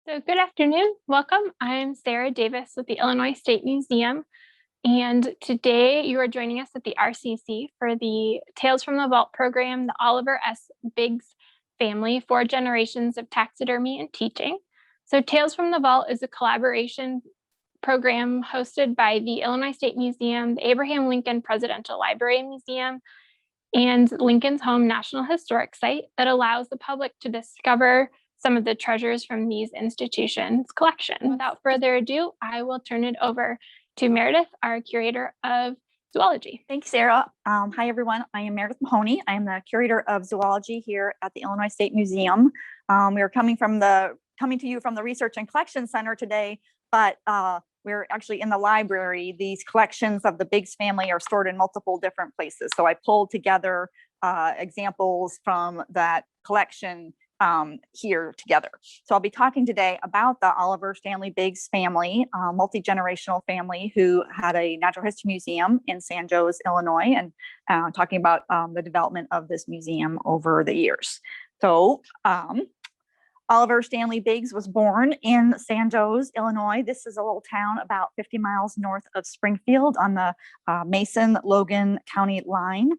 So good afternoon, welcome. I'm Sarah Davis with the Illinois State Museum, and today you are joining us at the RCC for the Tales from the Vault program, the Oliver S. Biggs family, 4 generations of taxidermy and teaching. So Tales from the Vault is a collaboration program hosted by the Illinois State Museum, the Abraham Lincoln Presidential Library Museum, and Lincoln's Home National Historic Site that allows the public to discover some of the treasures from these institutions' collection. Without further ado, I will turn it over to Meredith, our Curator of Zoology. Thanks, Sarah. Hi, everyone. I am Meredith Mahoney. I am the Curator of Zoology here at the Illinois State Museum. We are coming to you from the Research and Collection Center today, but we're actually in the library. These collections of the Biggs family are stored in multiple different places. So I pulled together examples from that collection here together. So I'll be talking today about the Oliver Stanley Biggs family, multi-generational family who had a natural history museum in San Jose, Illinois, and talking about the development of this museum over the years. So Oliver Stanley Biggs was born in San Jose, Illinois. This is a little town about 50 miles north of Springfield on the Mason-Logan County line.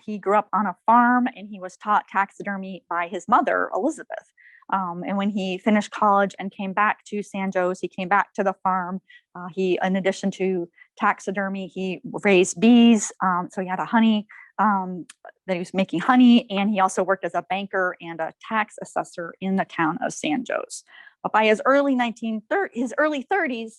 He grew up on a farm and he was taught taxidermy by his mother, Elizabeth. And when he finished college and came back to San Jose, he came back to the farm. In addition to taxidermy, he raised bees. So he had a honey that he was making honey, and he also worked as a banker and a tax assessor in the town of San Jose. But by his early 30s,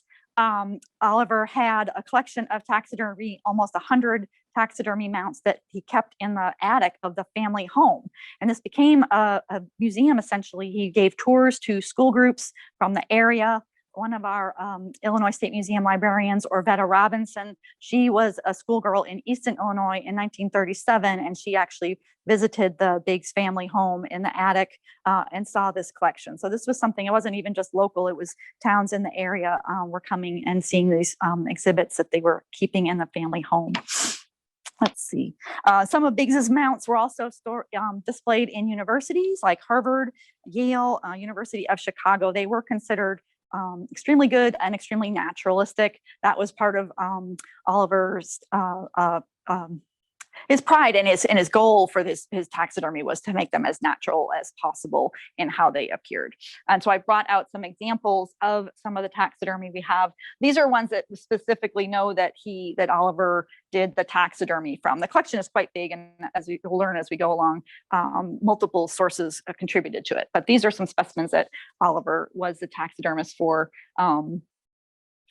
Oliver had a collection of taxidermy, almost 100 taxidermy mounts that he kept in the attic of the family home. And this became a museum, essentially. He gave tours to school groups from the area. One of our Illinois State Museum librarians, Orvetta Robinson, she was a schoolgirl in Easton, Illinois in 1937, and she actually visited the Biggs family home in the attic and saw this collection. So this was something, it wasn't even just local, it was towns in the area were coming and seeing these exhibits that they were keeping in the family home. Let's see. Some of Biggs's mounts were also displayed in universities like Harvard, Yale, University of Chicago. They were considered extremely good and extremely naturalistic. That was part of Oliver's his pride and his goal for his taxidermy was to make them as natural as possible in how they appeared. And so I brought out some examples of some of the taxidermy we have. These are ones that specifically know that Oliver did the taxidermy from. The collection is quite big, and as we will learn as we go along, multiple sources contributed to it. But these are some specimens that Oliver was the taxidermist for.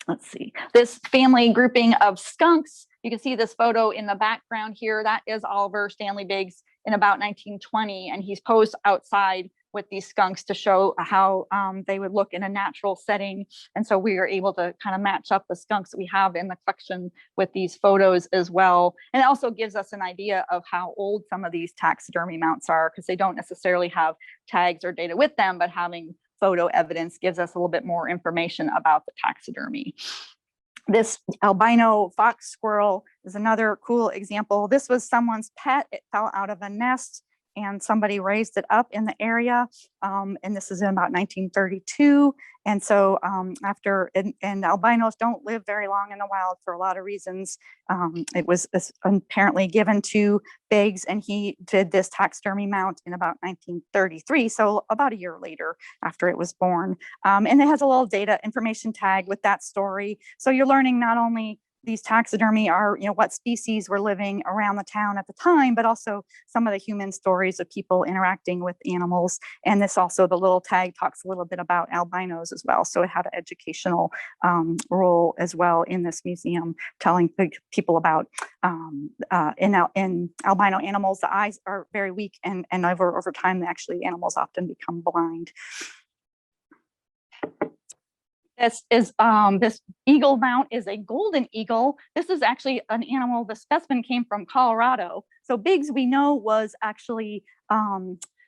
Let's see, this family grouping of skunks. You can see this photo in the background here. That is Oliver Stanley Biggs in about 1920, and he's posed outside with these skunks to show how they would look in a natural setting. And so we are able to kind of match up the skunks that we have in the collection with these photos as well. And it also gives us an idea of how old some of these taxidermy mounts are, because they don't necessarily have tags or data with them, but having photo evidence gives us a little bit more information about the taxidermy. This albino fox squirrel is another cool example. This was someone's pet. It fell out of a nest and somebody raised it up in the area. And this is in about 1932. And so and albinos don't live very long in the wild for a lot of reasons. It was apparently given to Biggs, and he did this taxidermy mount in about 1933. So about a year later after it was born. And it has a little data information tag with that story. So you're learning not only these taxidermy are, what species were living around the town at the time, but also some of the human stories of people interacting with animals. And this also, the little tag talks a little bit about albinos as well. So it had an educational role as well in this museum, telling people about in albino animals, the eyes are very weak, and over time, actually, animals often become blind. This eagle mount is a golden eagle. This is actually an animal, the specimen came from Colorado. So Biggs, we know, was actually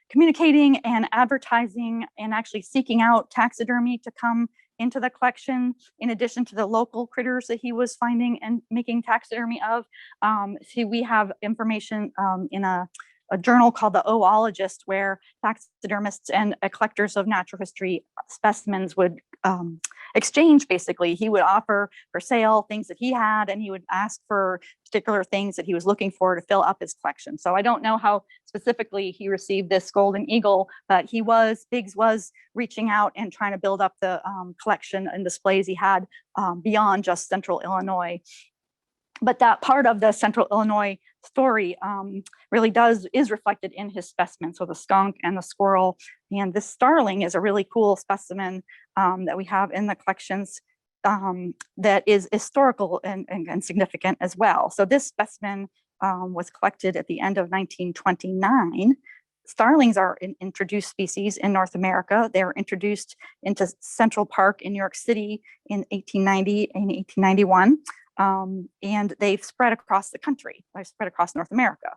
communicating and advertising and actually seeking out taxidermy to come into the collection, in addition to the local critters that he was finding and making taxidermy of. See, we have information in a a journal called the Oologist, where taxidermists and collectors of natural history specimens would exchange. Basically, he would offer for sale things that he had, and he would ask for particular things that he was looking for to fill up his collection. So I don't know how specifically he received this golden eagle, but Biggs was reaching out and trying to build up the collection and displays he had beyond just Central Illinois. But that part of the Central Illinois story really is reflected in his specimens. So the skunk and the squirrel, and this starling is a really cool specimen that we have in the collections that is historical and significant as well. So this specimen was collected at the end of 1929. Starlings are an introduced species in North America. They were introduced into Central Park in New York City in 1890 and 1891. And they've spread across the country. They've spread across North America.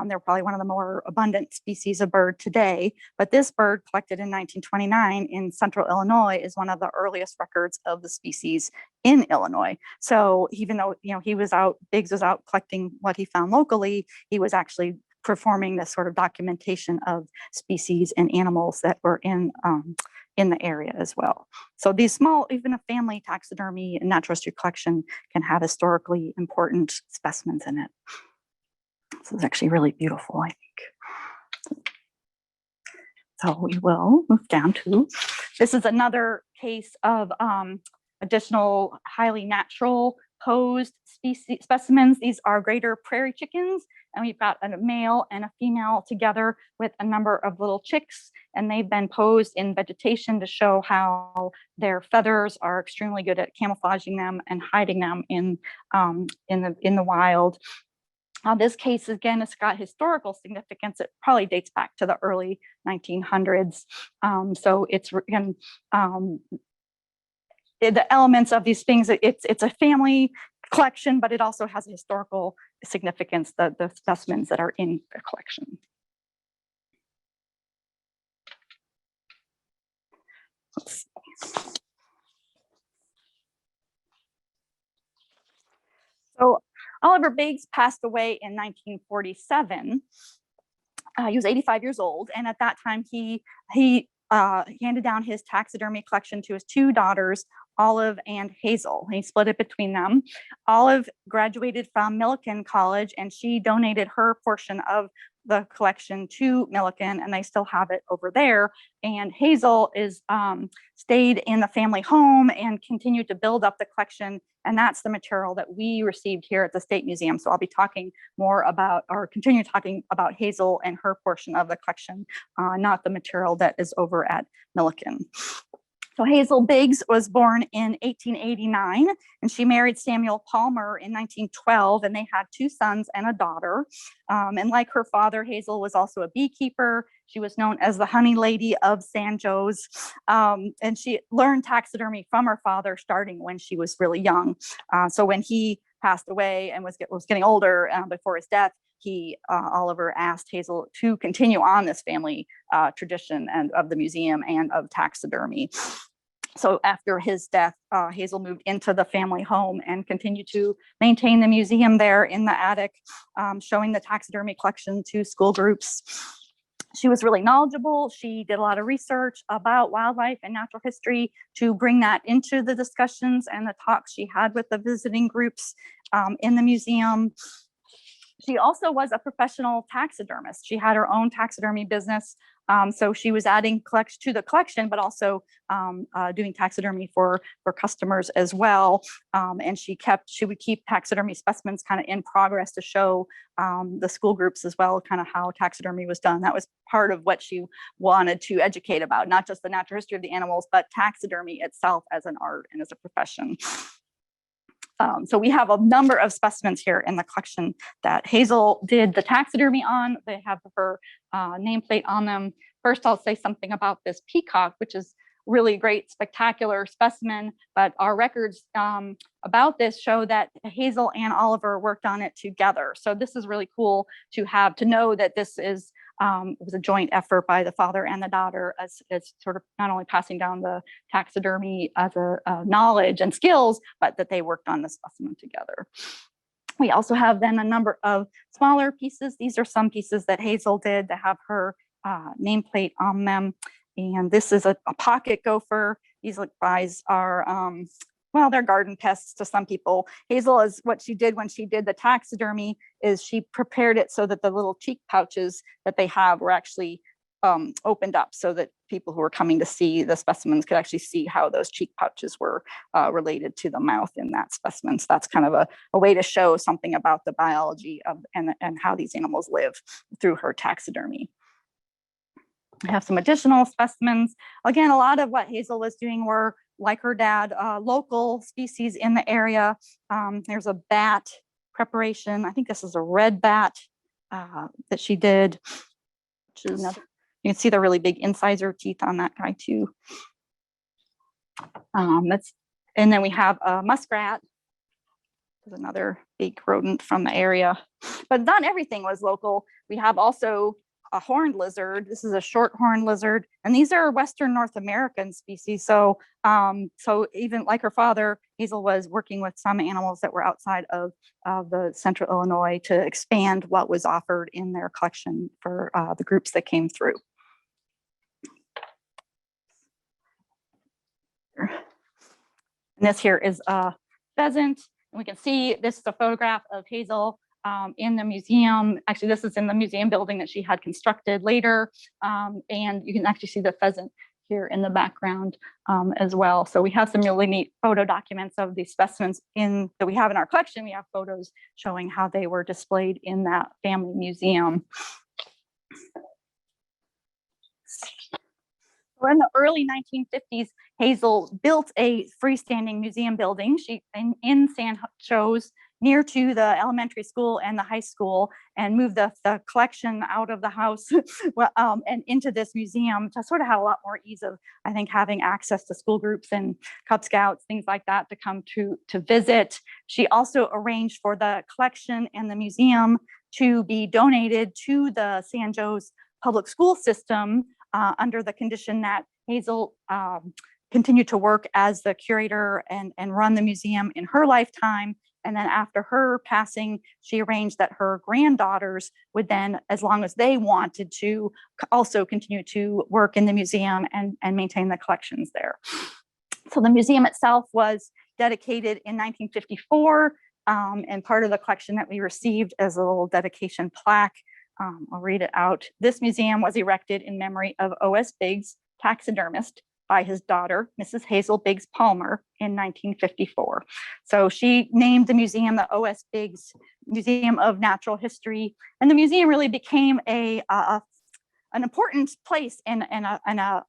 They're probably one of the more abundant species of bird today. But this bird, collected in 1929 in Central Illinois, is one of the earliest records of the species in Illinois. So even though Biggs was out collecting what he found locally, he was actually performing this sort of documentation of species and animals that were in the area as well. So these small, even a family taxidermy and natural history collection can have historically important specimens in it. So it's actually really beautiful, I think. So we will move down to, this is another case of additional highly natural posed specimens. These are greater prairie chickens, and we've got a male and a female together with a number of little chicks, and they've been posed in vegetation to show how their feathers are extremely good at camouflaging them and hiding them in the wild. This case, again, has got historical significance. It probably dates back to the early 1900s. So it's again, the elements of these things, it's a family collection, but it also has a historical significance, the specimens that are in the collection. So Oliver Biggs passed away in 1947. He was 85 years old, and at that time he handed down his taxidermy collection to his two daughters, Olive and Hazel. He split it between them. Olive graduated from Millikan College, and she donated her portion of the collection to Millikan, and they still have it over there. And Hazel stayed in the family home and continued to build up the collection, and that's the material that we received here at the State Museum. So I'll be talking more about, or continue talking about, Hazel and her portion of the collection, not the material that is over at Millikan. So Hazel Biggs was born in 1889, and she married Samuel Palmer in 1912, and they had two sons and a daughter. And like her father, Hazel was also a beekeeper. She was known as the Honey Lady of San Jose, and she learned taxidermy from her father starting when she was really young. So when he passed away and was getting older before his death, Oliver asked Hazel to continue on this family tradition and of the museum and of taxidermy. So after his death, Hazel moved into the family home and continued to maintain the museum there in the attic, showing the taxidermy collection to school groups. She was really knowledgeable. She did a lot of research about wildlife and natural history to bring that into the discussions and the talks she had with the visiting groups in the museum. She also was a professional taxidermist. She had her own taxidermy business. So she was adding to the collection, but also doing taxidermy for customers as well. And she would keep taxidermy specimens kind of in progress to show the school groups as well, kind of how taxidermy was done. That was part of what she wanted to educate about, not just the natural history of the animals, but taxidermy itself as an art and as a profession. So we have a number of specimens here in the collection that Hazel did the taxidermy on. They have her nameplate on them. First, I'll say something about this peacock, which is really great, spectacular specimen, but our records about this show that Hazel and Oliver worked on it together. So this is really cool to know that this was a joint effort by the father and the daughter, as sort of not only passing down the taxidermy as a knowledge and skills, but that they worked on the specimen together. We also have then a number of smaller pieces. These are some pieces that Hazel did that have her nameplate on them. And this is a pocket gopher. These guys are, well, they're garden pests to some people. Hazel is what she did when she did the taxidermy is she prepared it so that the little cheek pouches that they have were actually opened up so that people who were coming to see the specimens could actually see how those cheek pouches were related to the mouth in that specimen. So that's kind of a way to show something about the biology of and how these animals live through her taxidermy. I have some additional specimens. Again, a lot of what Hazel was doing were, like her dad, local species in the area. There's a bat preparation. I think this is a red bat that she did, which is another. You can see the really big incisor teeth on that guy too. And then we have a muskrat. There's another big rodent from the area, but not everything was local. We have also a horned lizard. This is a short horned lizard, and these are Western North American species. So, so even like her father, Hazel was working with some animals that were outside of the Central Illinois to expand what was offered in their collection for the groups that came through. And this here is a pheasant. And we can see this is a photograph of Hazel in the museum. Actually, this is in the museum building that she had constructed later. And you can actually see the pheasant here in the background as well. So we have some really neat photo documents of these specimens that we have in our collection. We have photos showing how they were displayed in that family museum. In the early 1950s, Hazel built a freestanding museum building in San Jose, near to the elementary school and the high school, and moved the collection out of the house and into this museum to sort of have a lot more ease of, I think, having access to school groups and Cub Scouts, things like that, to come to visit. She also arranged for the collection and the museum to be donated to the San Jose public school system under the condition that Hazel continued to work as the curator and run the museum in her lifetime. And then after her passing, she arranged that her granddaughters would then, as long as they wanted to, also continue to work in the museum and maintain the collections there. So the museum itself was dedicated in 1954, and part of the collection that we received as a little dedication plaque. I'll read it out. This museum was erected in memory of O.S. Biggs, taxidermist, by his daughter, Mrs. Hazel Biggs Palmer, in 1954. So she named the museum the O.S. Biggs Museum of Natural History, and the museum really became an important place and an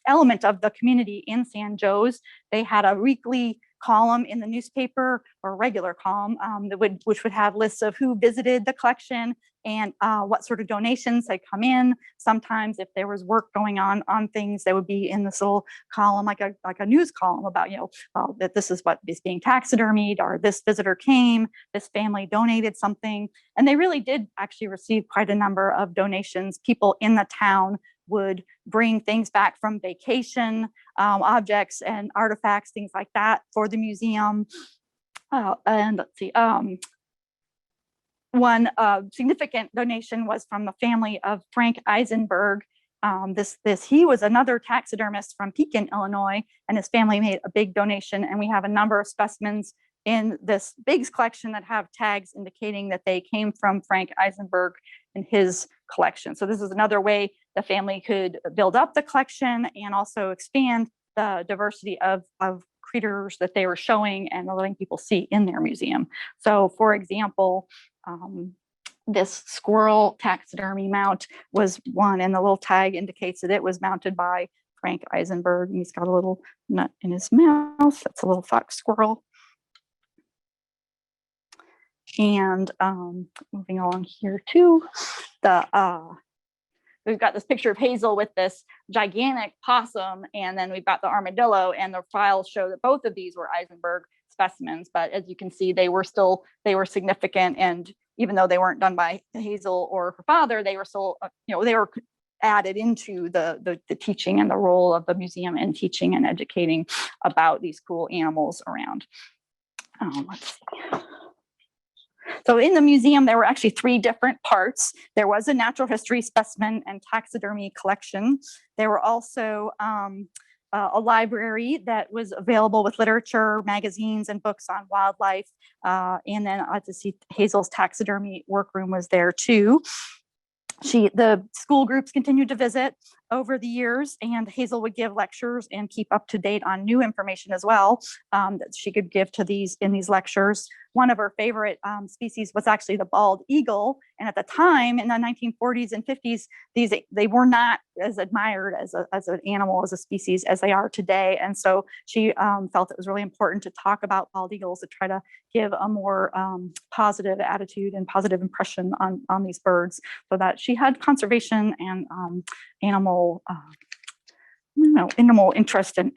element of the community in San Jose. They had a weekly column in the newspaper, or a regular column, which would have lists of who visited the collection and what sort of donations had come in. Sometimes if there was work going on things, they would be in this little column, like a news column about, that this is what is being taxidermied, or this visitor came, this family donated something. And they really did actually receive quite a number of donations. People in the town would bring things back from vacation, objects and artifacts, things like that, for the museum. And let's see, one significant donation was from the family of Frank Eisenberg. He was another taxidermist from Pekin, Illinois, and his family made a big donation. And we have a number of specimens in this Biggs collection that have tags indicating that they came from Frank Eisenberg and his collection. So this is another way the family could build up the collection and also expand the diversity of creatures that they were showing and letting people see in their museum. So for example, this squirrel taxidermy mount was one, and the little tag indicates that it was mounted by Frank Eisenberg. And he's got a little nut in his mouth. That's a little fox squirrel. And moving along here too, we've got this picture of Hazel with this gigantic possum, and then we've got the armadillo, and the files show that both of these were Eisenberg specimens. But as you can see, they were significant, and even though they weren't done by Hazel or her father, they were still, they were added into the teaching and the role of the museum in teaching and educating about these cool animals around. Let's see. So in the museum, there were actually 3 different parts. There was a natural history, specimen, and taxidermy collection. There were also a library that was available with literature, magazines, and books on wildlife. And then to see Hazel's taxidermy workroom was there too. The school groups continued to visit over the years, and Hazel would give lectures and keep up to date on new information as well that she could give to these lectures. One of her favorite species was actually the bald eagle, and at the time in the 1940s and 50s, they were not as admired as an animal, as a species, as they are today. And so she felt it was really important to talk about bald eagles, to try to give a more positive attitude and positive impression on these birds, so that she had conservation and animal interest and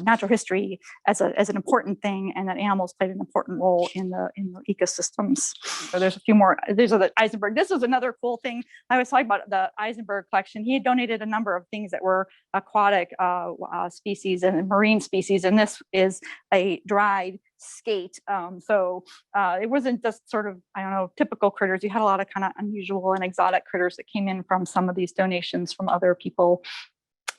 natural history as an important thing, and that animals played an important role in the ecosystems. So there's a few more. These are the Eisenberg. This was another cool thing. I was talking about the Eisenberg collection. He had donated a number of things that were aquatic species and marine species, and this is a dried skate. It wasn't just sort of, I don't know, typical critters. You had a lot of kind of unusual and exotic critters that came in from some of these donations from other people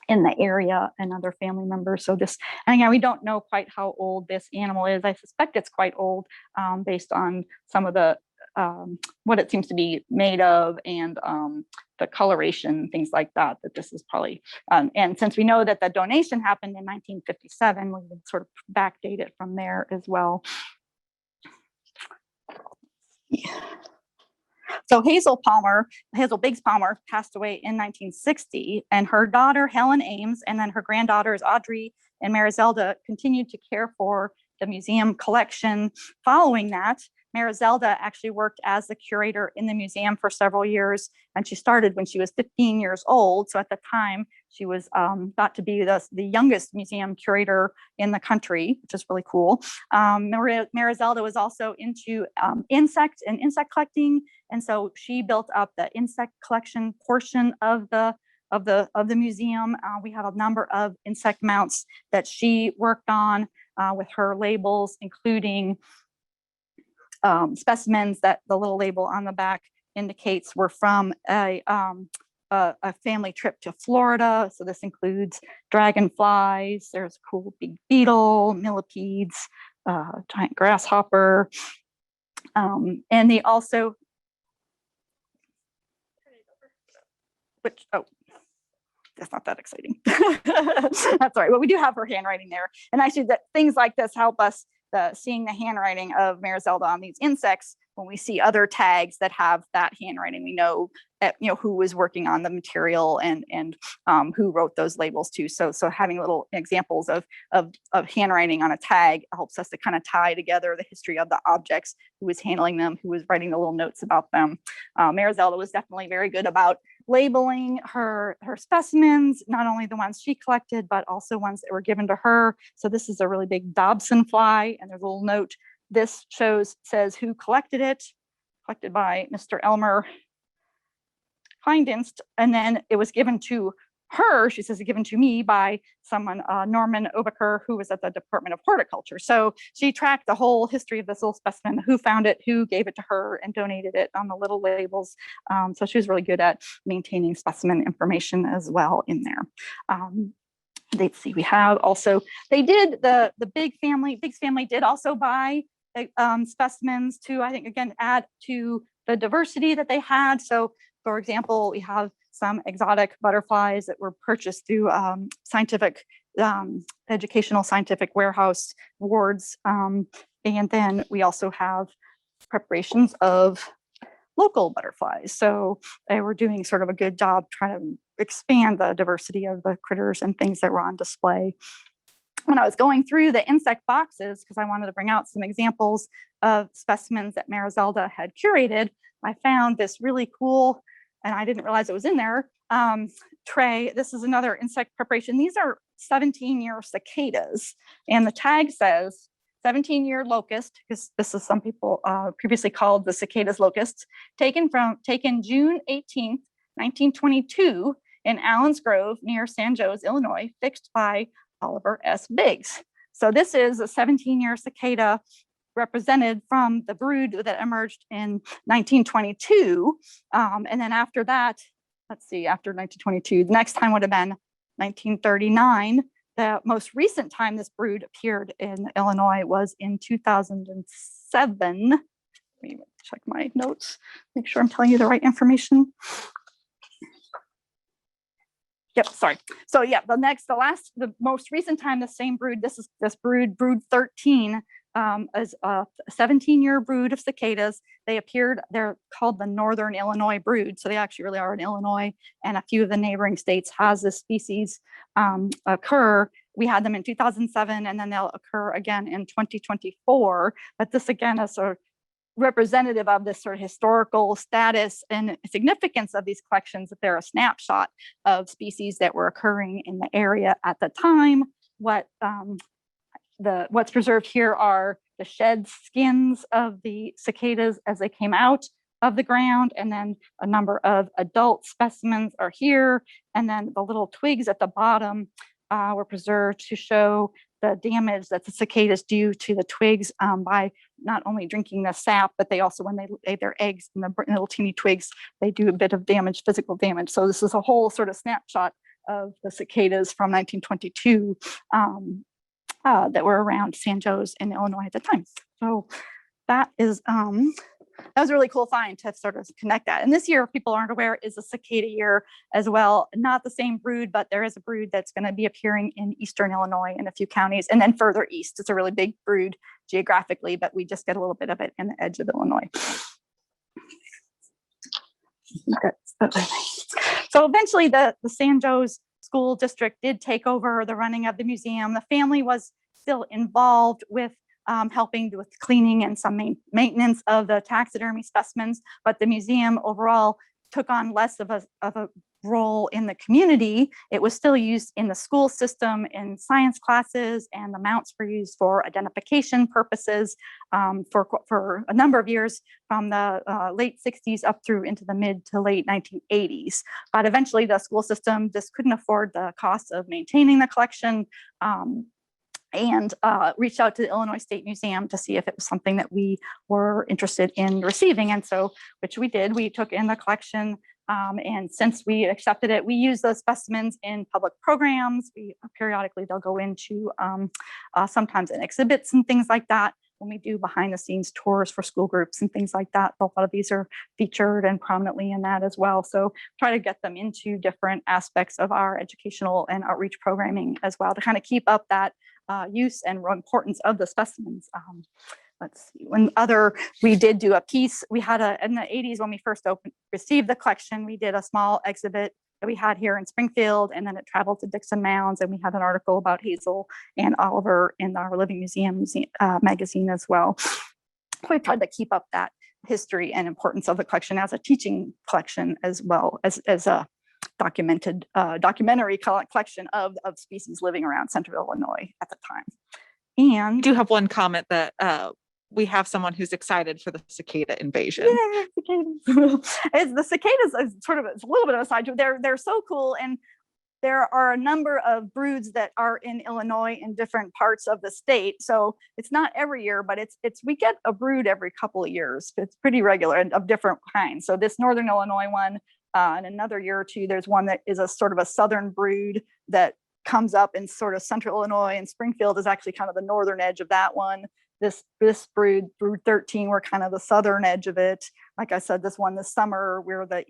in the area and other family members. So this, and again, we don't know quite how old this animal is. I suspect it's quite old based on some of the what it seems to be made of, and the coloration, things like that, that this is probably, and since we know that the donation happened in 1957, we can sort of backdate it from there as well. Yeah. So Hazel Biggs Palmer passed away in 1960, and her daughter Helen Ames and then her granddaughters Audrey and Marizelda continued to care for the museum collection. Following that, Marizelda actually worked as the curator in the museum for several years, and she started when she was 15 years old. So at the time, she was thought to be the youngest museum curator in the country, which is really cool. Marizelda was also into insect collecting, and so she built up the insect collection portion of the museum. We have a number of insect mounts that she worked on with her labels, including specimens that the little label on the back indicates were from a family trip to Florida. So this includes dragonflies, there's a cool big beetle, millipedes, giant grasshopper, and they also, that's not that exciting. That's all right. Well, we do have her handwriting there. And actually that things like this help us seeing the handwriting of Marizelda on these insects. When we see other tags that have that handwriting, we know that, who was working on the material and who wrote those labels too. So having little examples of handwriting on a tag helps us to kind of tie together the history of the objects, who was handling them, who was writing the little notes about them. Marizelda was definitely very good about labeling her specimens, not only the ones she collected, but also ones that were given to her. So this is a really big Dobson fly, and there's a little note. This says who collected it, collected by Mr. Elmer Kleindienst, and then it was given to her, she says, given to me by someone, Norman Obaker, who was at the Department of Horticulture. So she tracked the whole history of this little specimen, who found it, who gave it to her, and donated it on the little labels. So she was really good at maintaining specimen information as well in there. Let's see, we have also, they did, the Biggs family did also buy specimens to, I think, again, add to the diversity that they had. So for example, we have some exotic butterflies that were purchased through educational scientific warehouse wards. And then we also have preparations of local butterflies. So they were doing sort of a good job trying to expand the diversity of the critters and things that were on display. When I was going through the insect boxes, because I wanted to bring out some examples of specimens that Marizelda had curated, I found this really cool, and I didn't realize it was in there, tray. This is another insect preparation. These are 17-year cicadas, and the tag says 17-year locust, because this is some people previously called the cicadas locusts, taken June 18th, 1922 in Allen's Grove near San Jose, Illinois, fixed by Oliver S. Biggs. So this is a 17-year cicada represented from the brood that emerged in 1922. And then after that, let's see, after 1922, the next time would have been 1939. The most recent time this brood appeared in Illinois was in 2007. Let me check my notes, make sure I'm telling you the right information. Yep, sorry. So yeah, the most recent time the same brood, this brood 13, is a 17-year brood of cicadas. They appeared, they're called the Northern Illinois brood. So they actually really are in Illinois, and a few of the neighboring states has this species occur. We had them in 2007, and then they'll occur again in 2024. But this again is sort of representative of this sort of historical status and significance of these collections, that they're a snapshot of species that were occurring in the area at the time. What's preserved here are the shed skins of the cicadas as they came out of the ground, and then a number of adult specimens are here, and then the little twigs at the bottom were preserved to show the damage that the cicadas do to the twigs by not only drinking the sap, but they also, when they lay their eggs in the little teeny twigs, they do a bit of damage, physical damage. So this is a whole sort of snapshot of the cicadas from 1922 that were around San Jose in Illinois at the time. So that is that was a really cool find to sort of connect that. And this year, if people aren't aware, is a cicada year as well. Not the same brood, but there is a brood that's going to be appearing in eastern Illinois in a few counties, and then further east. It's a really big brood geographically, but we just get a little bit of it in the edge of Illinois. So eventually the San Jose School District did take over the running of the museum. The family was still involved with helping with cleaning and some maintenance of the taxidermy specimens, but the museum overall took on less of a role in the community. It was still used in the school system in science classes, and the mounts were used for identification purposes for a number of years from the late 60s up through into the mid to late 1980s. But eventually the school system just couldn't afford the cost of maintaining the collection, and reached out to the Illinois State Museum to see if it was something that we were interested in receiving. And so, which we did, we took in the collection. And since we accepted it, we use those specimens in public programs. We periodically, they'll go into sometimes in exhibits and things like that. When we do behind the scenes tours for school groups and things like that, a lot of these are featured and prominently in that as well. So try to get them into different aspects of our educational and outreach programming as well, to kind of keep up that use and importance of the specimens. Let's see, we did do a piece, we had in the 80s when we first received the collection, we did a small exhibit that we had here in Springfield, and then it traveled to Dixon Mounds, and we had an article about Hazel and Oliver in our Living Museum magazine as well. We tried to keep up that history and importance of the collection as a teaching collection, as well as a documentary collection of species living around central Illinois at the time. And I do have one comment that we have someone who's excited for the cicada invasion. Yeah, cicadas. The cicadas is it's a little bit of a side joke. They're so cool, and there are a number of broods that are in Illinois in different parts of the state. So it's not every year, but we get a brood every couple of years. It's pretty regular and of different kinds. So this Northern Illinois one, in another year or two, there's one that is a sort of a southern brood that comes up in sort of central Illinois, and Springfield is actually kind of the northern edge of that one. This brood 13, we're kind of the southern edge of it. Like I said, this one this summer, we're the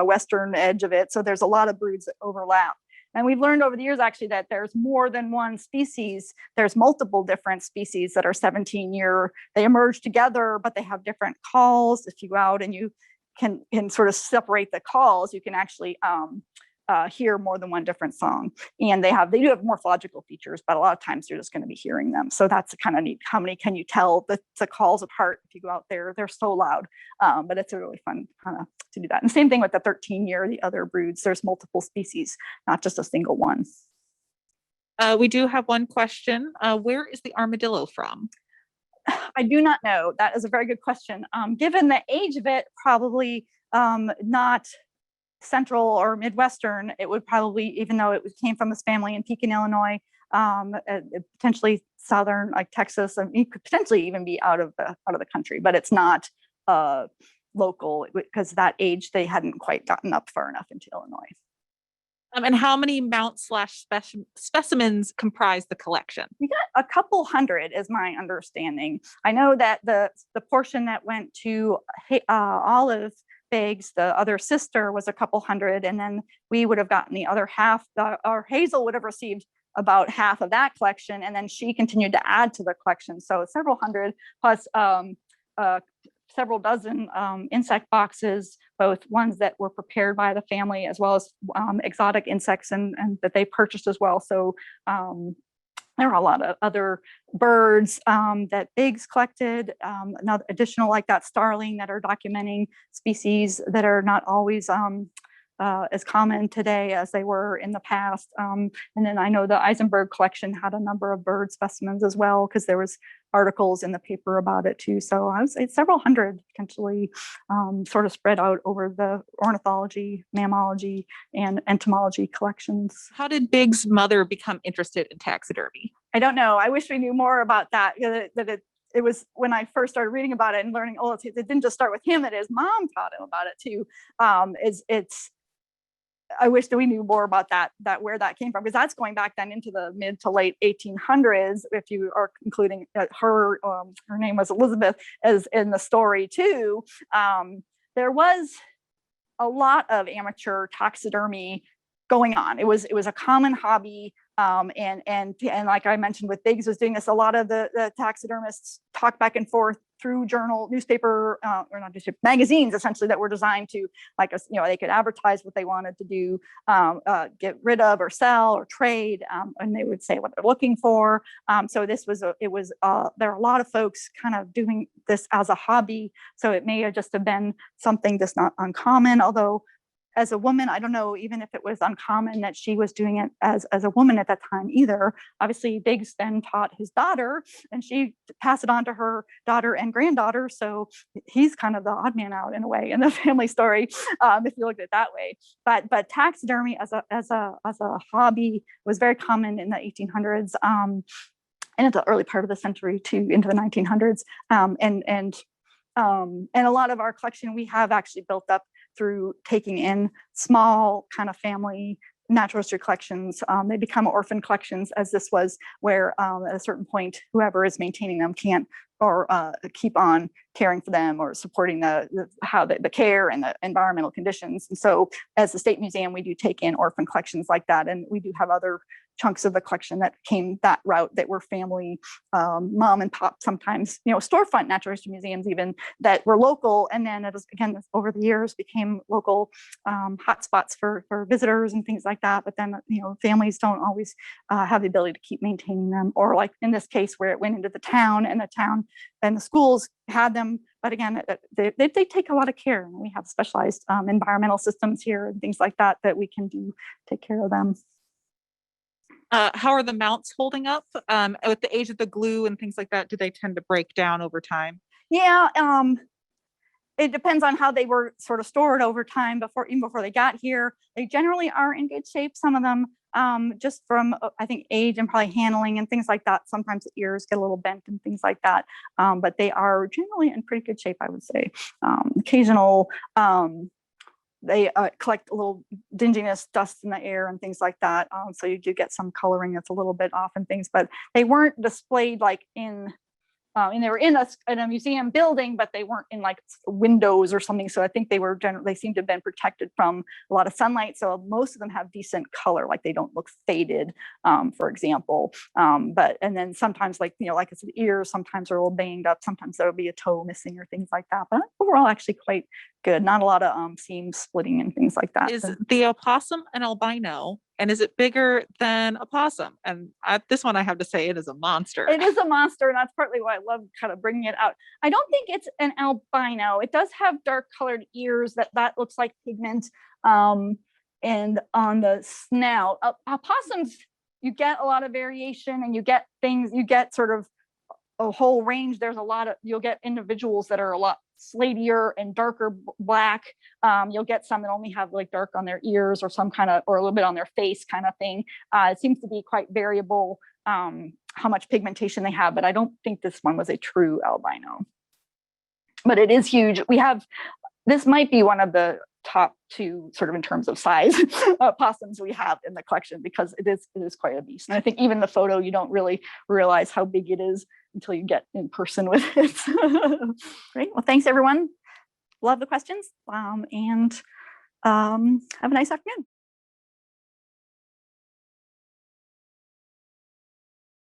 western edge of it. So there's a lot of broods that overlap. And we've learned over the years actually that there's more than one species. There's multiple different species that are 17-year. They emerge together, but they have different calls. If you go out and you can sort of separate the calls, you can actually hear more than one different song. And they do have morphological features, but a lot of times you're just going to be hearing them. So that's kind of neat. How many can you tell the calls apart if you go out there? They're so loud, but it's a really fun kind of to do that. And same thing with the 13-year, the other broods, there's multiple species, not just a single one. We do have one question. Where is the armadillo from? I do not know. That is a very good question. Given the age of it, probably not central or Midwestern. It would probably, even though it came from his family in Pekin, Illinois, potentially southern, like Texas, and it could potentially even be out of the country, but it's not local because that age they hadn't quite gotten up far enough into Illinois. And how many specimens comprise the collection? We got a couple hundred, is my understanding. I know that the portion that went to Olive Biggs, the other sister, was a couple hundred, and then we would have gotten the other half. Or Hazel would have received about half of that collection, and then she continued to add to the collection. So several hundred plus several dozen insect boxes, both ones that were prepared by the family as well as exotic insects and that they purchased as well. So there are a lot of other birds that Biggs collected, another additional like that starling that are documenting species that are not always as common today as they were in the past. And then I know the Eisenberg collection had a number of bird specimens as well, because there was articles in the paper about it too. So I would say several hundred potentially sort of spread out over the ornithology, mammalogy, and entomology collections. How did Biggs' mother become interested in taxidermy? I don't know. I wish we knew more about that. It was when I first started reading about it and learning, it didn't just start with him, that his mom taught him about it too. I wish that we knew more about that where that came from, because that's going back then into the mid to late 1800s. If you are including her name was Elizabeth as in the story too. There was a lot of amateur taxidermy going on. It was a common hobby. And like I mentioned with Biggs was doing this, a lot of the taxidermists talk back and forth through newspaper, or not newspaper, magazines essentially that were designed to, like, they could advertise what they wanted to do, get rid of or sell or trade, and they would say what they're looking for. So there are a lot of folks kind of doing this as a hobby. So it may have just have been something that's not uncommon, although as a woman, I don't know even if it was uncommon that she was doing it as a woman at that time either. Obviously, Biggs then taught his daughter, and she passed it on to her daughter and granddaughter. So he's kind of the odd man out in a way in the family story, if you look at it that way. But taxidermy as a hobby was very common in the 1800s, and at the early part of the century too, into the 1900s. And a lot of our collection we have actually built up through taking in small kind of family natural history collections. They become orphan collections, as this was, where at a certain point, whoever is maintaining them can't or keep on caring for them or supporting the care and the environmental conditions. And so as the State Museum, we do take in orphan collections like that. And we do have other chunks of the collection that came that route that were family, mom and pop, sometimes, storefront natural history museums even that were local. And then it was, again, over the years became local hotspots for visitors and things like that. But then, families don't always have the ability to keep maintaining them, or like in this case where it went into the town and the schools had them. But again, they take a lot of care. And we have specialized environmental systems here and things like that we can take care of them. How are the mounts holding up with the age of the glue and things like that? Do they tend to break down over time? Yeah, it depends on how they were sort of stored over time even before they got here. They generally are in good shape. Some of them just from, I think, age and probably handling and things like that. Sometimes the ears get a little bent and things like that. But they are generally in pretty good shape, I would say. Occasional they collect a little dinginess, dust in the air and things like that. So you do get some coloring that's a little bit off and things, but they weren't displayed like and they were in a museum building, but they weren't in like windows or something. So I think they seem to have been protected from a lot of sunlight. So most of them have decent color, like they don't look faded, for example. And then sometimes like I said, the ears sometimes are a little banged up. Sometimes there'll be a toe missing or things like that. But overall, actually quite good. Not a lot of seam splitting and things like that. Is the opossum an albino? And is it bigger than a possum? And this one, I have to say, it is a monster. It is a monster, and that's partly why I love kind of bringing it out. I don't think it's an albino. It does have dark colored ears that looks like pigment, and on the snout. Opossums, you get a lot of variation, and you get sort of a whole range. You'll get individuals that are a lot slatier and darker black. You'll get some that only have like dark on their ears or or a little bit on their face kind of thing. It seems to be quite variable. how much pigmentation they have, but I don't think this one was a true albino. But it is huge. This might be one of the top 2 sort of in terms of size possums we have in the collection, because it is quite a beast. And I think even the photo, you don't really realize how big it is until you get in person with it. Great. Well, thanks everyone. Love the questions, and have a nice afternoon.